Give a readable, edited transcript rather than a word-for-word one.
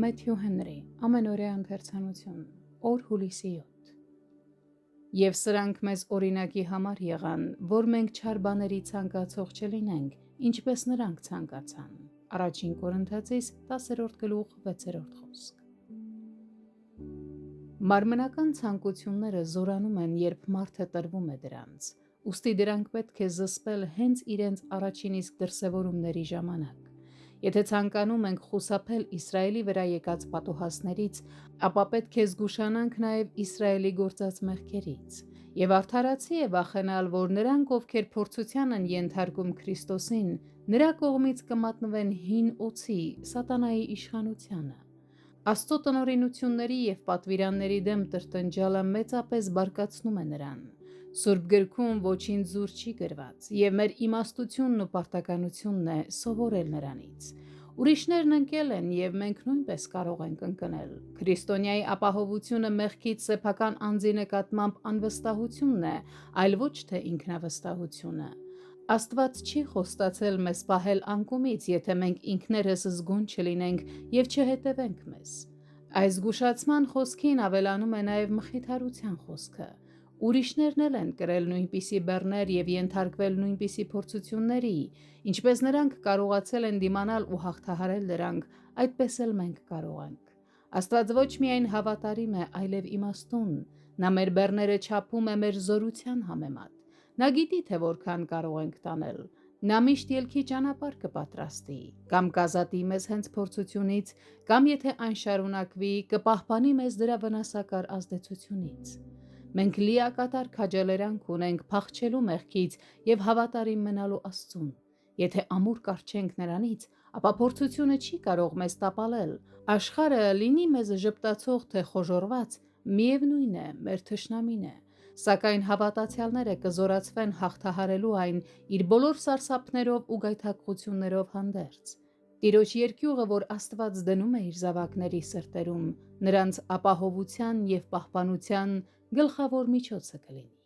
Մեթյու Հենրի, ամենօրյա ընթերցանություն, օր հուլիսի 7։ Եվ սրանք մեզ օրինակի համար եղան, որ մենք չար բաների ցանկացող չլինենք, ինչպես նրանք ցանկացան։ Առաջին Կորինթացիս 10:6 խոսք։ Մարմնական ցանկությունները զորանում են, երբ մարդը տրվում է դրանց, ուստի դրանք պետք է զսպել հենց իրենց առաջին իսկ դրսևորումների ժամանակ։ Եթե ցանկանում ենք խուսափել Իսրայելի վրա եկած պատոհասներից, ապա պետք է զգուշանանք նաև Իսրայելի գործած մեղքերից եւ արդարացի է վախենալ, որ նրանք, ովքեր փորձության են ենթարկում Քրիստոսին, նրա կողմից կմատնվեն հին օձի, սատանայի իշխանությանը։ Աստծո տնօրինությունների եւ պատվիրանների դեմ տրտնջալը մեծապես բարկացնում է նրան։ Սուրբ գրքում ոչինչ զուր չի գրված, եւ մեր իմաստությունն ու պարտականությունն է սովորել նրանից։ Ուրիշներն ընկել են եւ մենք նույնպես կարող ենք ընկնել։ Քրիստոնյայի ապահովությունը մեղքից սեփական անձի նկատմամբ անվստահությունն է, այլ ոչ թե ինքնավստահությունը։ Աստված չի խոստացել մեզ պահել անկումից, եթե մենք ինքներս զգոն չլինենք եւ չհետևենք մեզ։ Այս զգուշացման խոսքին ավելանում է նաև մխիթարության խոսքը։ Ուրիշներն էլ են կրել նույնպիսի բեռներ եւ ենթարկվել նույնպիսի փորձությունների, ինչպես նրանք կարողացել են դիմանալ ու հաղթահարել դրանք, այդպես էլ մենք կարող ենք։ Աստված ոչ միայն հավատարիմ է, այլև իմաստուն։ Նա մեր բեռները չափում է մեր զորության համեմատ։ Նա գիտի, թե որքան կարող ենք տանել։ Նա միշտ ելքի ճանապարհ կպատրաստի, կամ կազատի մեզ հենց փորձությունից, կամ եթե այն շարունակվի, կպահպանի մեզ դրա վնասակար ազդեցությունից։ Մենք լիակատար քաջալերանք ունենք փախչելու մեղքից եւ հավատարիմ մնալու Աստծուն։ Եթե ամուր կառչենք նրանից, ապա փորձությունը չի կարող մեզ տապալել։ Աշխարհը լինի մեզ ժպտացող թե խոժոռված, միևնույն է, մեր թշնամին է։ Սակայն հավատացյալները կզորացվեն հաղթահարելու այն իր բոլոր սարսափներով ու գայթակղություններով հանդերձ։ Տիրոջ երկյուղը, որ Աստված դնում է իր զավակների սրտերում, նրանց ապահովության եւ պահպանության գլխավոր միջոցը կլինի։